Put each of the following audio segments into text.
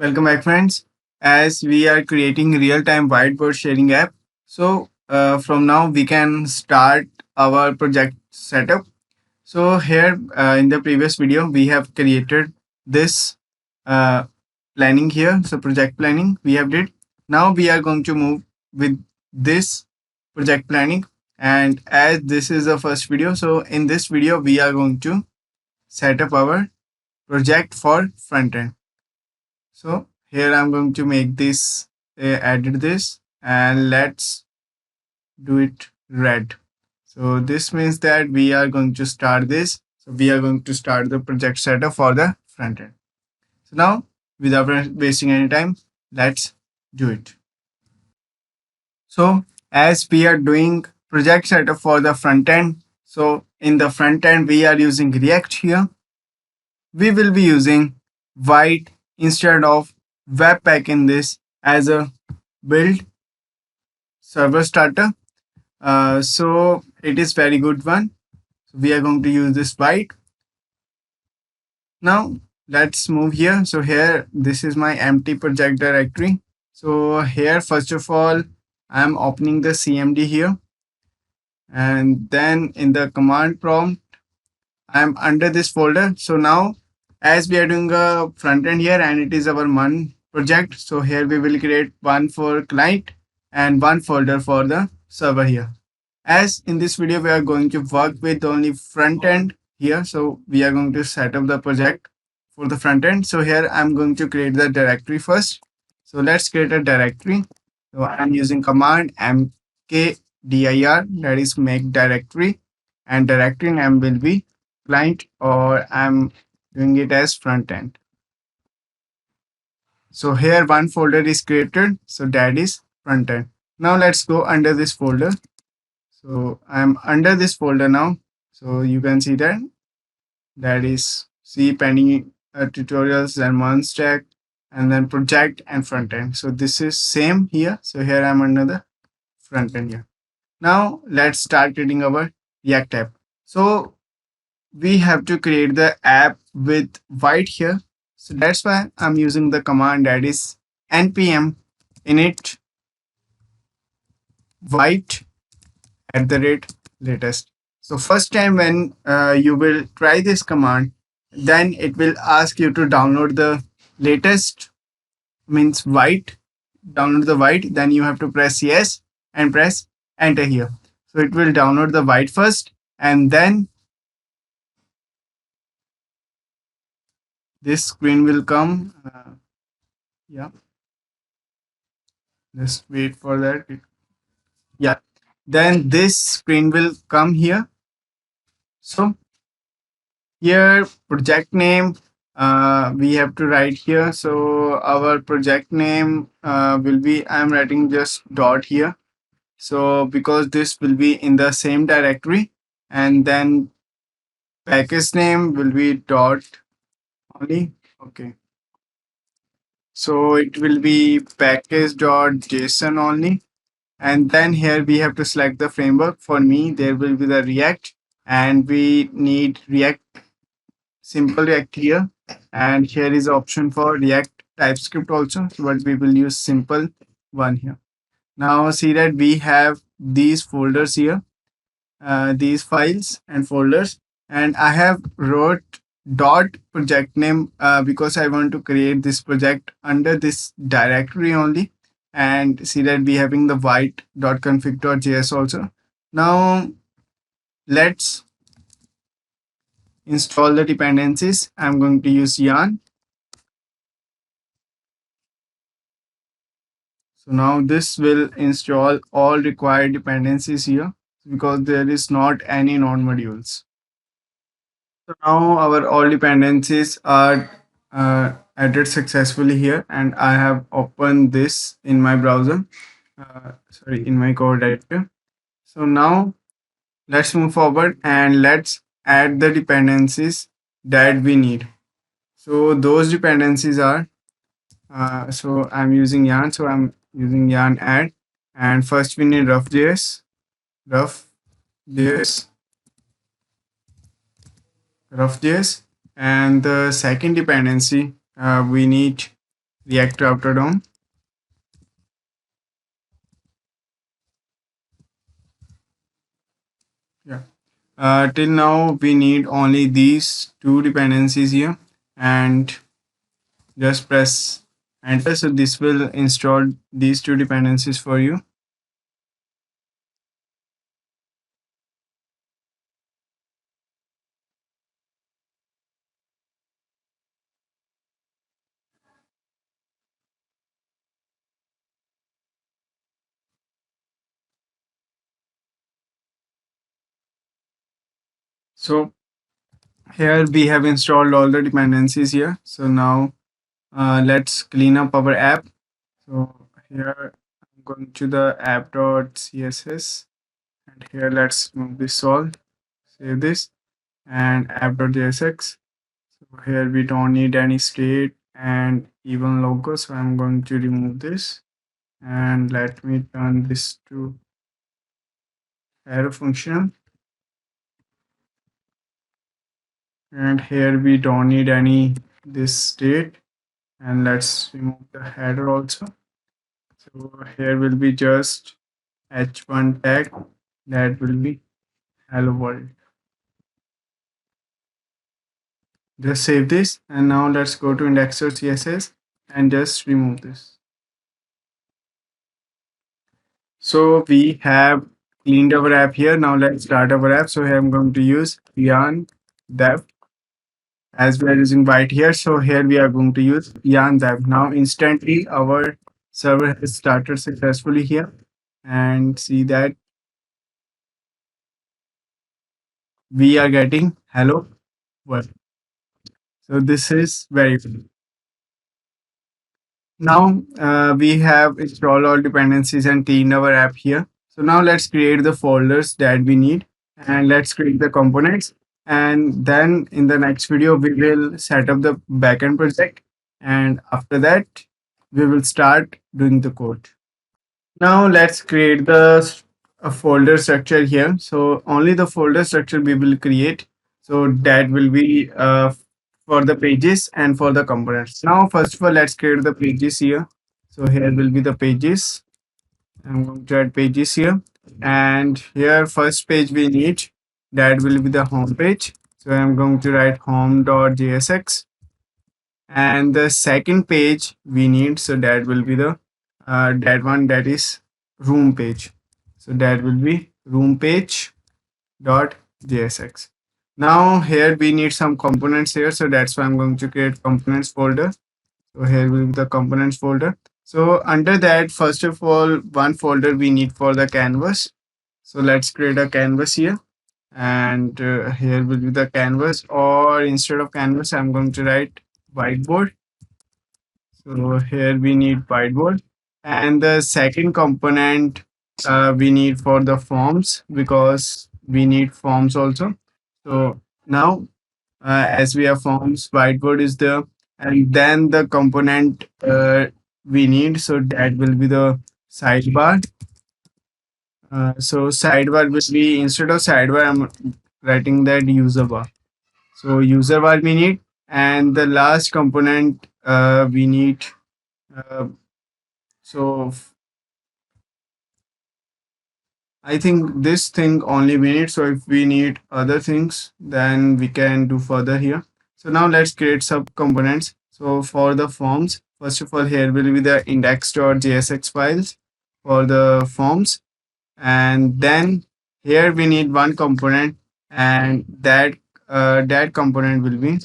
Welcome back, friends. As we are creating real-time whiteboard sharing app, from now we can start our project setup. So here in the previous video, we have created this uh, planning here. So project planning we have did. Now we are going to move with this project planning. And as this is the first video, so in this video we are going to set up our project for front end. So here I'm going to make this, edit this, and let's do it red. So this means that we are going to start this. So we are going to start the project setup for the front end. So now, without wasting any time, let's do it. So as we are doing project setup for the front end, so in the front end we are using React here. We will be using Vite instead of Webpack in this as a build server starter. So it is very good one. So we are going to use this Vite. Now let's move here. So here, this is my empty project directory. So here, first of all, I'm opening the CMD here. And then in the command prompt, I'm under this folder. So now as we are doing a front end here and it is our one project. So here we will create one for client and one folder for the server here. As in this video, we are going to work with only front end here. So we are going to set up the project for the front end. So here I'm going to create the directory first. So let's create a directory. So I'm using command mkdir, that is make directory, and directory name will be client, or I'm doing it as front end. So here one folder is created. So that is front end. Now let's go under this folder. So I'm under this folder now. So you can see that is C pending tutorials and one stack and then project and front end. So this is same here. So here I'm under the front end here. Now let's start creating our React app. So we have to create the app with Vite here. So that's why I'm using the command that is npm init Vite @latest. So first time when you will try this command, then it will ask you to download the latest, means Vite, download the Vite, then you have to press yes and press enter here. So it will download the Vite first and then this screen will come. Yeah, just wait for that. Yeah, then this screen will come here. So here project name, we have to write here. So our project name will be, I'm writing just dot here. So because this will be in the same directory, and then package name will be dot only. Okay. So it will be package.json only. And then here we have to select the framework. For me, there will be the React, and we need React, simple React here. And here is option for React TypeScript also, but we will use simple one here. Now see that we have these folders here, these files and folders, and I have wrote dot project name because I want to create this project under this directory only. And see that we having the Vite.config.js also. Now let's install the dependencies. I'm going to use yarn. So now this will install all required dependencies here because there is not any non-modules. So now our all dependencies are added successfully here, and I have opened this in my browser, sorry, in my code editor. So now let's move forward and let's add the dependencies that we need. So those dependencies are, so I'm using yarn, so I'm using yarn add, and first we need rough.js, rough.js, rough.js, and the second dependency we need React router DOM. Yeah. Till now we need only these two dependencies here, and just press enter. So this will install these two dependencies for you. So here we have installed all the dependencies here. So now let's clean up our app. So here I'm going to the app.css, and here let's move this all, save this, and app.jsx. So here we don't need any state and even logo. So I'm going to remove this, and let me turn this to arrow function. And here we don't need any this state, and let's remove the header also. So here will be just h1 tag, that will be hello world. Just save this, and now let's go to index.css and just remove this. So we have cleaned our app here. Now let's start our app. So here I'm going to use yarn dev, as we are using Vite here. So here we are going to use yarn dev. Now instantly our server has started successfully here, and see that we are getting hello world. So this is very good. Now we have installed all dependencies and cleaned our app here. So now let's create the folders that we need, and let's create the components. And then in the next video, we will set up the backend project. And after that, we will start doing the code. Now let's create a folder structure here. So only the folder structure we will create. So that will be for the pages and for the components. Now first of all, let's create the pages here. So here will be the pages. I'm going to add pages here. And here first page we need, that will be the home page. So I'm going to write home.jsx. And the second page we need, so that will be the that one, that is room page. So that will be room page dot jsx. Now here we need some components here, so that's why I'm going to create components folder. So here will be the components folder. So under that, first of all, one folder we need for the canvas. So let's create a canvas here, and here will be the canvas, or instead of canvas I'm going to write whiteboard. So here we need whiteboard. And the second component we need for the forms, because we need forms also. So now as we have forms, whiteboard is there. And then the component we need, so that will be the sidebar. So sidebar will be, instead of sidebar, I'm writing that user bar. So user bar we need. And the last component we need, uh, so I think this thing only we need. So if we need other things, then we can do further here. So now let's create sub components. So for the forms, first of all, here will be the index.jsx files for the forms. And then here we need one component, and that component will be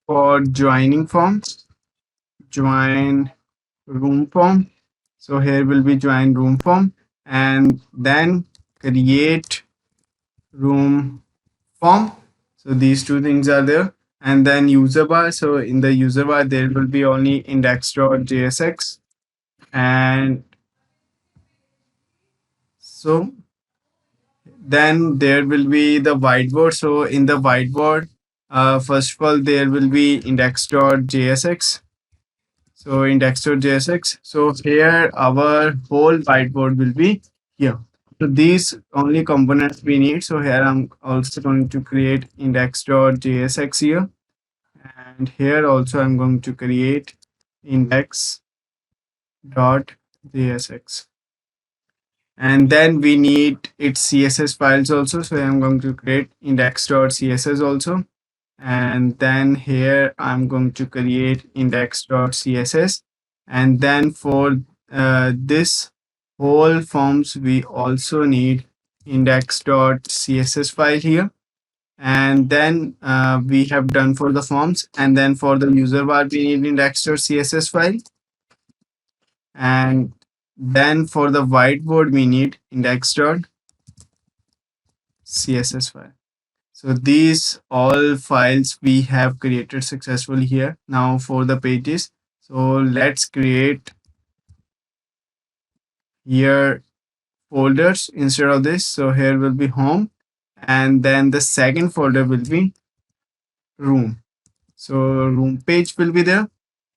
for joining forms, join room form. So here will be join room form, and then create room form. So these two things are there. And then user bar. So in the user bar, there will be only index.jsx. And so then there will be the whiteboard. So in the whiteboard, first of all, there will be index.jsx. So index.jsx. So here our whole whiteboard will be here. So these only components we need. So here I'm also going to create index.jsx here. And here also I'm going to create index.jsx. And then we need its CSS files also. So I'm going to create index.css also. And then here I'm going to create index.css. And then for this whole forms, we also need index.css file here. And then we have done for the forms. And then for the user bar, we need index.css file. And then for the whiteboard, we need index.css file. So these all files we have created successfully here. Now for the pages. So let's create here folders instead of this. So here will be home. And then the second folder will be room. So room page will be there.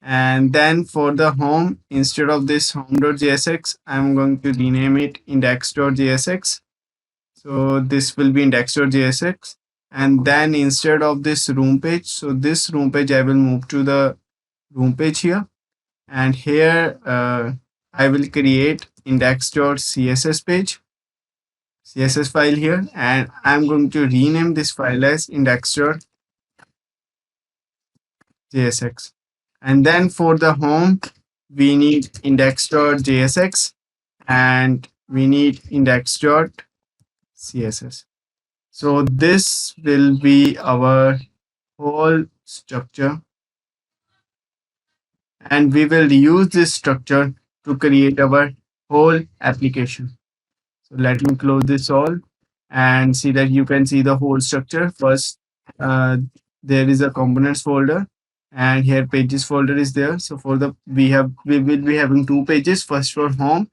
And then for the home, instead of this home.jsx, I'm going to rename it index.jsx. So this will be index.jsx. And then instead of this room page, so this room page, I will move to the room page here. And here I will create index.css page, CSS file here. And I'm going to rename this file as index.jsx. And then for the home, we need index.jsx and we need index.css. So this will be our whole structure, and we will use this structure to create our whole application. So let me close this all and see that you can see the whole structure. First, uh, there is a components folder, and here pages folder is there. So for the we will be having two pages, first for home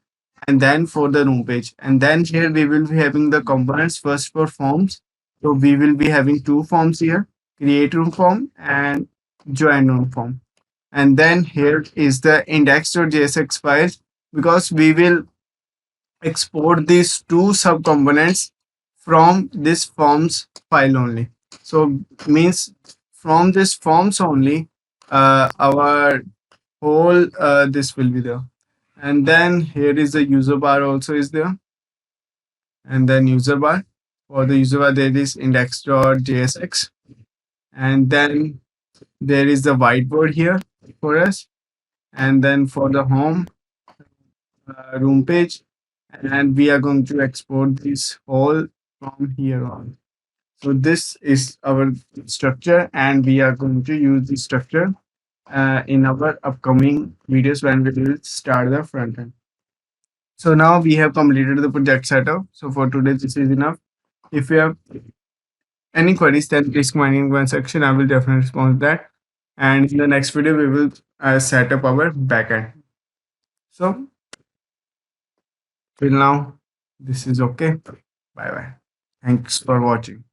and then for the room page. And then here we will be having the components first for forms. So we will be having two forms here, create room form and join room form. And then here is the index.jsx file, because we will export these two subcomponents from this forms file only. So means from this forms only, our whole this will be there. And then here is the user bar also is there. And then user bar, for the user bar there is index.jsx. And then there is the whiteboard here for us. And then for the home room page, and we are going to export this whole from here on. So this is our structure, and we are going to use this structure in our upcoming videos when we will start the front end. So now we have completed the project setup. So for today, this is enough. If you have any queries, then please comment in the comment section. I will definitely respond to that. And in the next video, we will set up our backend. So till now, this is okay. Bye bye. Thanks for watching.